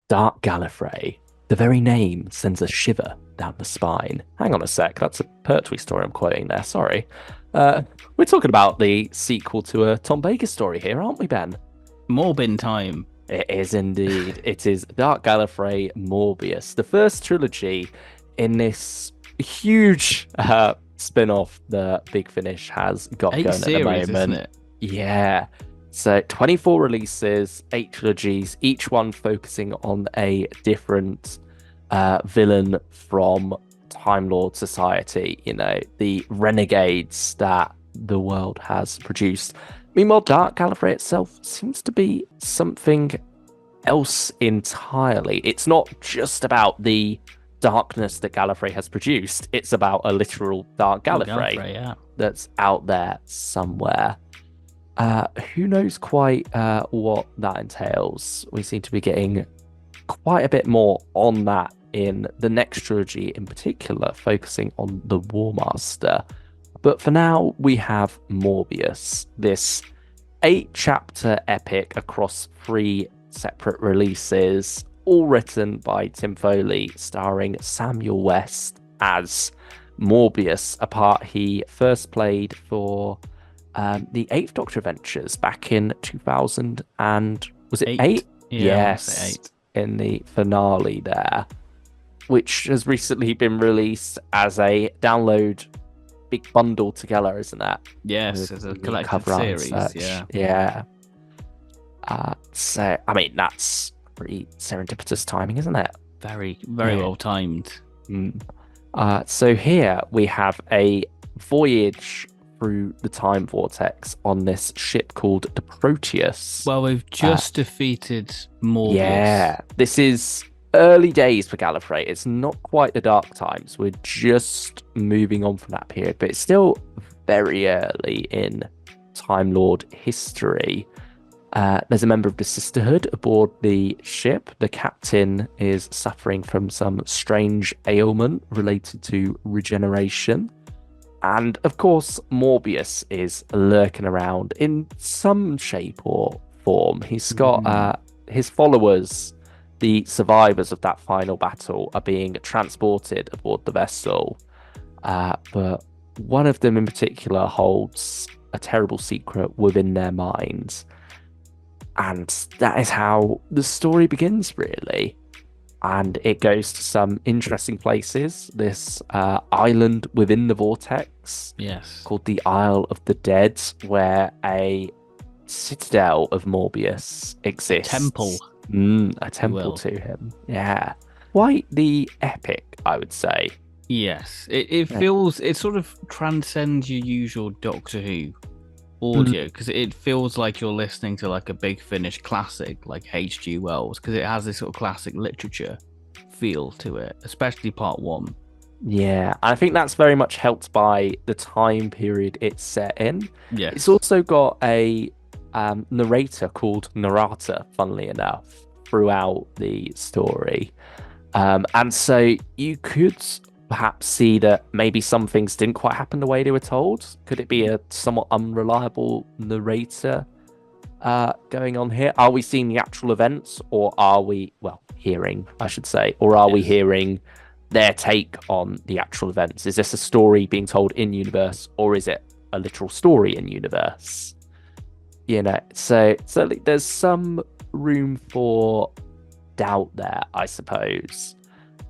Dark Gallifrey. The very name sends a shiver down the spine. Hang on a sec, that's a Pertwee story I'm quoting there, sorry. Uh, we're talking about the sequel to a Tom Baker story here, aren't we, Ben? Morbin time. It is indeed. It is Dark Gallifrey Morbius, the first trilogy in this huge spin-off that Big Finish has got Eight going at the series, isn't moment. it? Yeah. So 24 releases, eight trilogies, each one focusing on a different villain from Time Lord Society, the renegades that the world has produced. Meanwhile, Dark Gallifrey itself seems to be something else entirely. It's not just about the darkness that Gallifrey has produced, it's about a literal Dark Oh, Gallifrey Gallifrey, yeah. that's out there somewhere. Who knows quite what that entails? We seem to be getting quite a bit more on that in the next trilogy, in particular, focusing on the War Master. But for now, we have Morbius, this 8-chapter epic across 3 separate releases, all written by Tim Foley, starring Samuel West as Morbius, a part he first played for the Eighth Doctor Adventures back in 2000 and was it eight? Yeah, I want to say Yes, eight. in the finale there, which has recently been released as a download big bundle together, isn't that? Yes, With as a new collected cover art and series, such. yeah. Yeah. So I mean that's pretty serendipitous timing, isn't it? Very, very Yeah. well timed. Mm. So here we have a voyage through the time vortex on this ship called the Proteus. Well, we've just defeated Morbius. Yeah, this is early days for Gallifrey. It's not quite the dark times. We're just moving on from that period, but it's still very early in Time Lord history. There's a member of the Sisterhood aboard the ship. The captain is suffering from some strange ailment related to regeneration. And of course, Morbius is lurking around in some shape or form. He's got his followers, the survivors of that final battle, are being transported aboard the vessel. But one of them in particular holds a terrible secret within their minds. And that is how the story begins, really. And it goes to some interesting places. This island within the vortex, Yes. called the Isle of the Dead, where a citadel of Morbius exists. Temple. A temple will. to him. Yeah. Quite the epic, I would say. Yes. It feels, it sort of transcends your usual Doctor Who Mm. audio because it feels like you're listening to like a Big Finish classic like H.G. Wells because it has this sort of classic literature feel to it, especially part one. Yeah, I think that's very much helped by the time period it's set in. Yes. It's also got a narrator called Narrata, funnily enough, throughout the story. And so you could perhaps see that maybe some things didn't quite happen the way they were told. Could it be a somewhat unreliable narrator going on here? Are we seeing the actual events, or are we, well, hearing, I should say, or are we Yes. hearing their take on the actual events? Is this a story being told in universe, or is it a literal story in universe? So there's some room for doubt there, I suppose.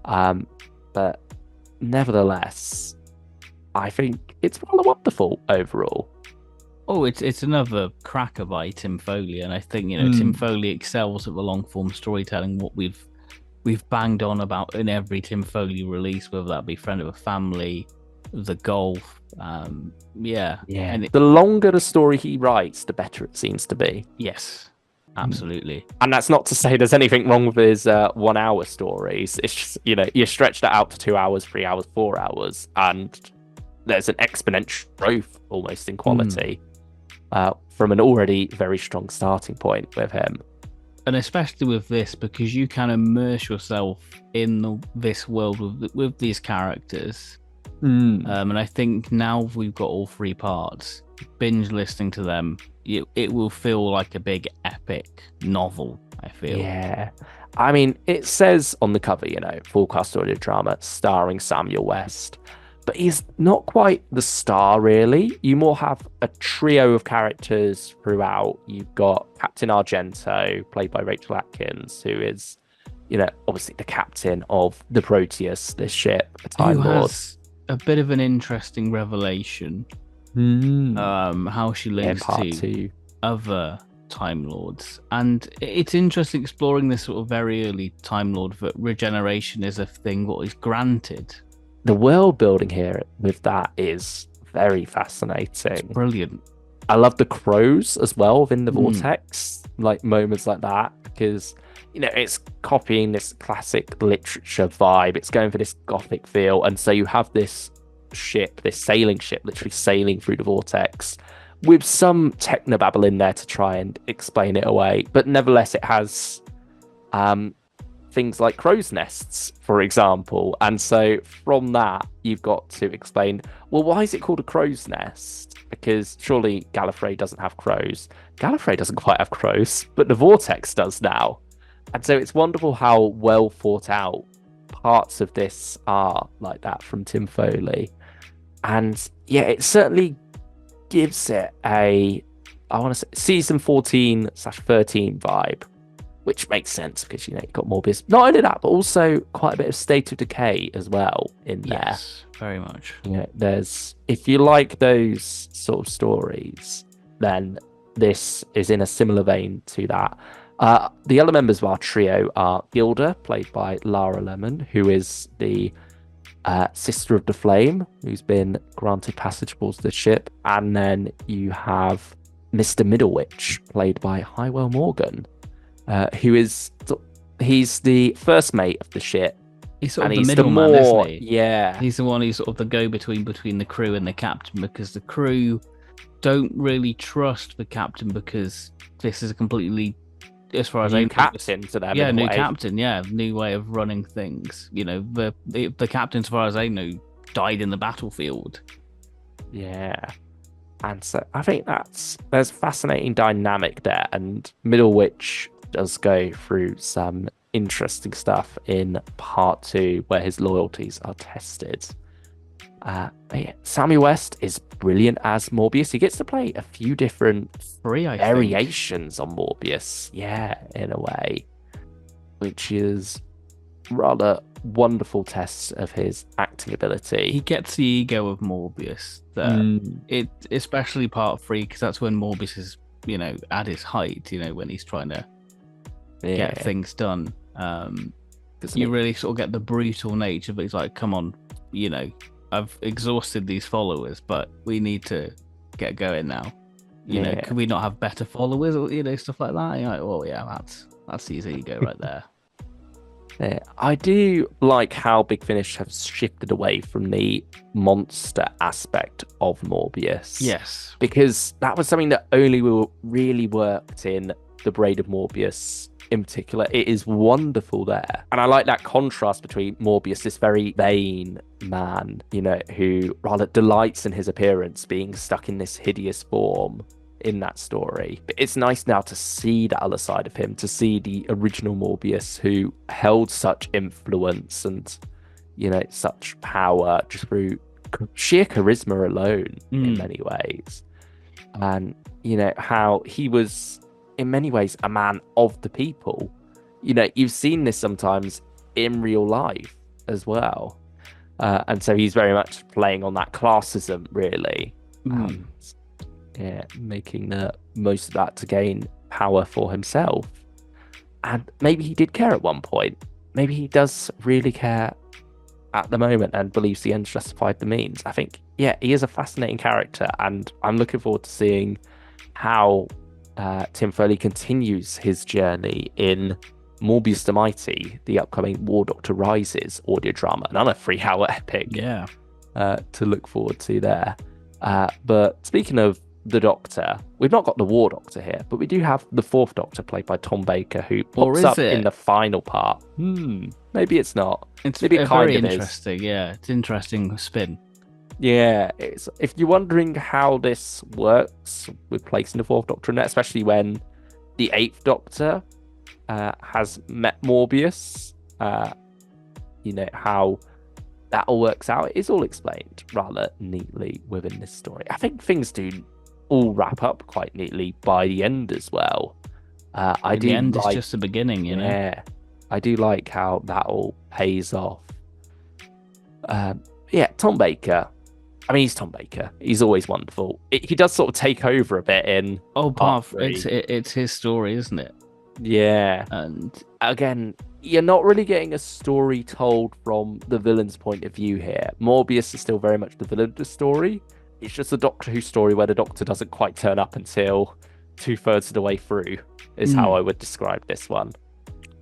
But nevertheless, I think it's rather wonderful overall. Oh, it's another cracker by Tim Foley, and I think Tim Foley excels at the long form storytelling. What we've banged on about in every Tim Foley release, whether that be Friend of a Family, The Golf, Yeah. and The longer the story he writes, the better it seems to be. yes, absolutely. And that's not to say there's anything wrong with his 1 hour stories. It's just, you stretch that out to 2 hours, 3 hours, 4 hours, and there's an exponential growth almost in quality from an already very strong starting point with him. And especially with this, because you can immerse yourself in this world with these characters And I think now we've got all three parts, binge listening to them, it will feel like a big epic novel, I feel. Yeah. I mean, it says on the cover, full cast audio drama starring Samuel West, but he's not quite the star, really. You more have a trio of characters throughout. You've got Captain Argento, played by Rachel Atkins, who is, obviously the captain of the Proteus, this ship, the Time Who Lord. has a bit of an interesting revelation. How she links part to two. other Time Lords. And it's interesting exploring this sort of very early Time Lord that regeneration is a thing what is granted. The world building here with that is very fascinating. It's brilliant. I love the crows as well within the vortex, like moments like that, because it's copying this classic literature vibe. It's going for this gothic feel, and so you have this ship, this sailing ship, literally sailing through the vortex, with some technobabble in there to try and explain it away. But nevertheless, it has things like crow's nests, for example. And so from that, you've got to explain, well, why is it called a crow's nest? Because surely Gallifrey doesn't have crows. Gallifrey doesn't quite have crows, but the Vortex does now. And so it's wonderful how well thought out parts of this are like that from Tim Foley. And yeah, it certainly gives it I want to say, season 14/13 vibe, which makes sense because, you've got Morbius. Not only that, but also quite a bit of State of Decay as well in there. Yes, very much. There's, if you like those sort of stories, then this is in a similar vein to that. The other members of our trio are Gilda, played by Lara Lemon, who is the sister of the Flame, who's been granted passage aboard the ship. And then you have Mr. Middlewich, played by Hywell Morgan, who is, he's the first mate of the ship. He's sort of the middleman, isn't he? Yeah. He's the one who's sort of the go-between between the crew and the captain, because the crew don't really trust the captain because this is a completely, as far as I know, captain to them. Yeah, new captain. Yeah, new way of running things. The captain, as far as I know, died in the battlefield. Yeah, and so I think there's a fascinating dynamic there, and Middlewich does go through some interesting stuff in part 2 where his loyalties are tested. But yeah, Samuel West is brilliant as Morbius. He gets to play a few different variations on Morbius, in a way, which is rather wonderful tests of his acting ability. He gets the ego of Morbius. It especially part 3, because that's when Morbius is, at his height. When he's trying to get things done. You really sort of get the brutal nature, but he's like, come on, I've exhausted these followers, but we need to get going now. Could we not have better followers, or stuff like that? You're like, well, yeah, that's his ego right there. Yeah, I do like how Big Finish have shifted away from the monster aspect of Morbius. Yes, because that was something that only really worked in The Braid of Morbius. In particular, it is wonderful there, and I like that contrast between Morbius, this very vain man, who rather delights in his appearance, being stuck in this hideous form in that story. But it's nice now to see that other side of him, to see the original Morbius, who held such influence and such power just through sheer charisma alone in many ways, and how he was in many ways a man of the people. You've seen this sometimes in real life as well, and so he's very much playing on that classism, really. Making the most of that to gain power for himself. And maybe he did care at one point. Maybe he does really care at the moment and believes the ends justified the means. I think, he is a fascinating character, and I'm looking forward to seeing how Tim Foley continues his journey in Morbius the Mighty, the upcoming War Doctor Rises audio drama, another 3-hour epic to look forward to there. But speaking of the Doctor, we've not got the War Doctor here, but we do have the 4th Doctor, played by Tom Baker, who pops up in the final part. Maybe it's not. It's maybe it very kind of interesting. is. Yeah, it's interesting spin. Yeah, it's if you're wondering how this works with placing the Fourth Doctor in there, especially when the Eighth Doctor has met Morbius, how that all works out. It is all explained rather neatly within this story. I think things do all wrap up quite neatly by the end as well. I And do the end is like, just the beginning, you know. yeah, I do like how that all pays off. Yeah, Tom Baker. I mean, he's Tom Baker. He's always wonderful. He does sort of take over a bit in Oh, part it's his story, isn't it? Yeah. And Again, you're not really getting a story told from the villain's point of view here. Morbius is still very much the villain of the story. It's just a Doctor Who story where the Doctor doesn't quite turn up until 2/3 of the way through, is how I would describe this one.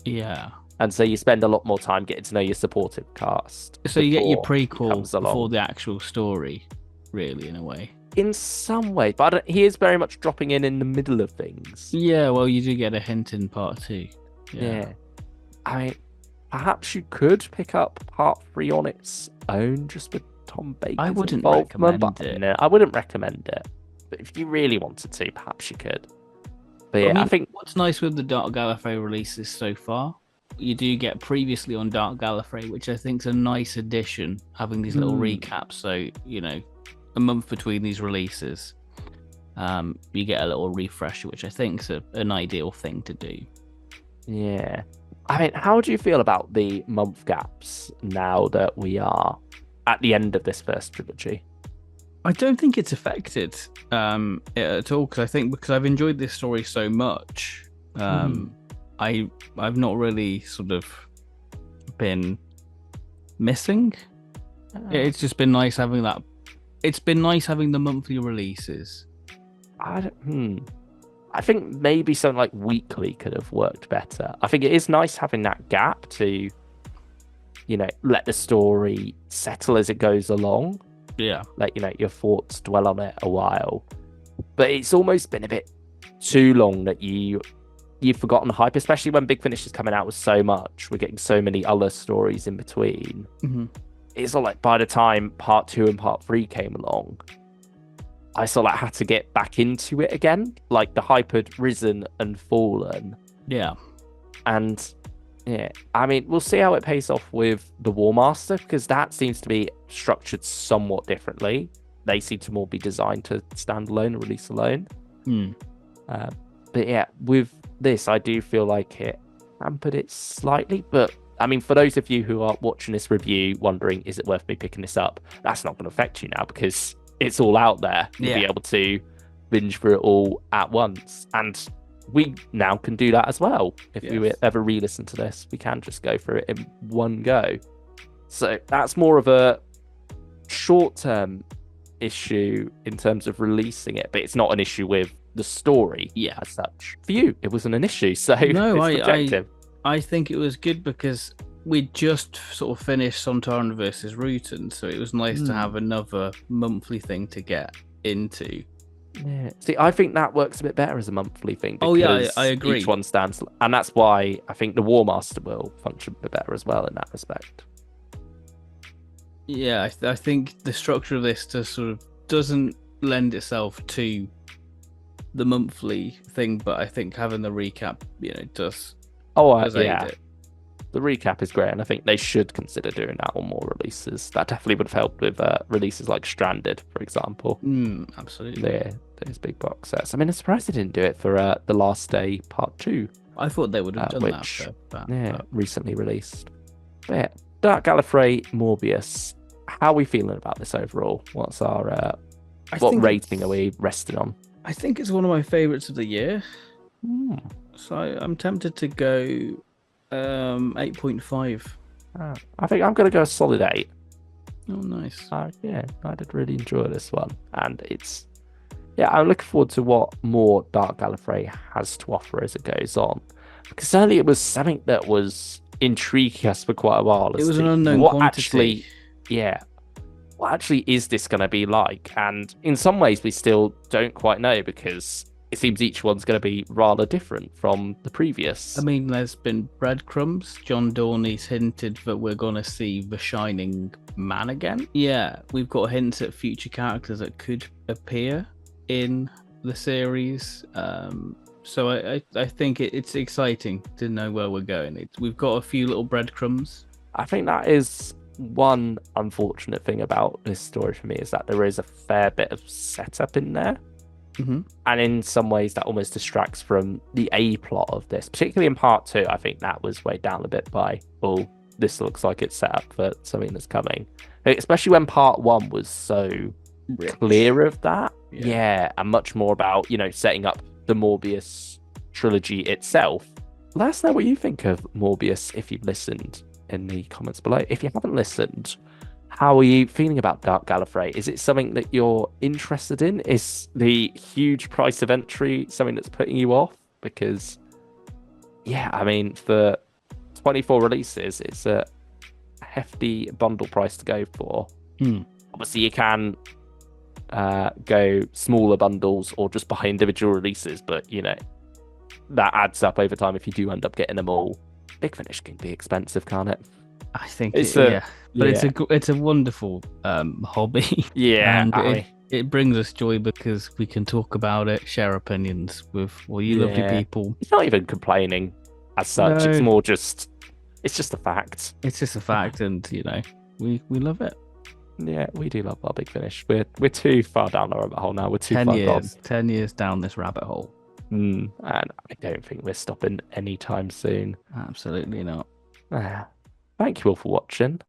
yeah. And so you spend a lot more time getting to know your supportive cast. So you get your before he prequel comes along. before the actual story, really, in a way. In some way, but he is very much dropping in the middle of things. Yeah, well, you do get a hint in part 2. Yeah. I mean, perhaps you could pick up part 3 on its own, just with Tom Baker's I wouldn't involvement, recommend but it. no, I wouldn't recommend it. But if you really wanted to, perhaps you could. But yeah, I mean, I think what's nice with the Dark Gallifrey releases so far, you do get previously on Dark Gallifrey, which I think is a nice addition, having these little recaps. So, a month between these releases, you get a little refresher, which I think is an ideal thing to do. yeah. I mean, how do you feel about the month gaps now that we are at the end of this first trilogy? I don't think it's affected it at all, because I think because I've enjoyed this story so much, I've not really sort of been missing. It's just been nice having that. It's been nice having the monthly releases. I think maybe something like weekly could have worked better. I think it is nice having that gap to, let the story settle as it goes along. Yeah. Like, your thoughts dwell on it a while. But it's almost been a bit too long that you've forgotten the hype, especially when Big Finish is coming out with so much. We're getting so many other stories in between. Mm-hmm. It's not like by the time part 2 and part 3 came along, I sort of had to get back into it again. Like the hype had risen and fallen. Yeah. And yeah, I mean, we'll see how it pays off with the War Master, because that seems to be structured somewhat differently. They seem to more be designed to stand alone and release alone. But yeah, with this, I do feel like it hampered it slightly. But I mean, for those of you who are watching this review wondering, is it worth me picking this up? That's not going to affect you now, because it's all out there. You'll be able to binge through it all at once. And we now can do that as well. If we ever re-listen to this, we can just go through it in one go. So that's more of a short-term issue in terms of releasing it, but it's not an issue with the story as such. For you, it wasn't an issue, so no, it's subjective. I think it was good because we just sort of finished Sontaran versus Rutan, so it was nice to have another monthly thing to get into. Yeah. See, I think that works a bit better as a monthly thing. Oh yeah, I agree. Each one stands, and that's why I think the War Master will function a bit better as well in that respect. Yeah, I think the structure of this doesn't lend itself to the monthly thing, but I think having the recap, does. Does aid it. The recap is great, and I think they should consider doing that on more releases. That definitely would have helped with releases like Stranded, for example. Absolutely. Those big box sets. I mean, I'm surprised they didn't do it for The Last Day Part 2. I thought they would have done which, that. Recently released. But yeah, Dark Gallifrey, Morbius. How are we feeling about this overall? What's our what rating are we resting on? I think it's one of my favourites of the year. So I'm tempted to go 8.5. I think I'm going to go a solid 8. Oh, nice. Yeah, I did really enjoy this one. And I'm looking forward to what more Dark Gallifrey has to offer as it goes on. Because certainly it was something that was intriguing us for quite a while. It was an unknown quantity. What actually is this going to be like? And in some ways, we still don't quite know, because it seems each one's going to be rather different from the I previous. mean, there's been breadcrumbs. John Dorney's hinted that we're going to see the Shining Man again. Yeah, we've got hints at future characters that could appear in the series. So I think it's exciting to know where we're going. We've got a few little breadcrumbs. I think that is one unfortunate thing about this story for me is that there is a fair bit of setup in there. Mm-hmm. And in some ways, that almost distracts from the A plot of this, particularly in part two. I think that was weighed down a bit by, oh, this looks like it's set up for something that's coming. Especially when part one was so clear of that. Yeah, and much more about, setting up the Morbius trilogy itself. Let us know what you think of Morbius if you've listened in the comments below. If you haven't listened, how are you feeling about Dark Gallifrey? Is it something that you're interested in? Is the huge price of entry something that's putting you off? Because, yeah, I mean, for 24 releases, it's a hefty bundle price to go for. Obviously, you can go smaller bundles or just buy individual releases, but, that adds up over time if you do end up getting them all. Big Finish can be expensive, can't it? I think it's a wonderful hobby. Yeah, and it brings us joy because we can talk about it, share opinions with all you lovely people. It's not even complaining as such. No. It's more just, it's just a fact. It's just a fact, and we love it. Yeah, we do love our Big Finish. We're too far down the rabbit hole now. We're too 10 far years, gone. 10 years down this rabbit hole. And I don't think we're stopping anytime soon. Absolutely not. Thank you all for watching.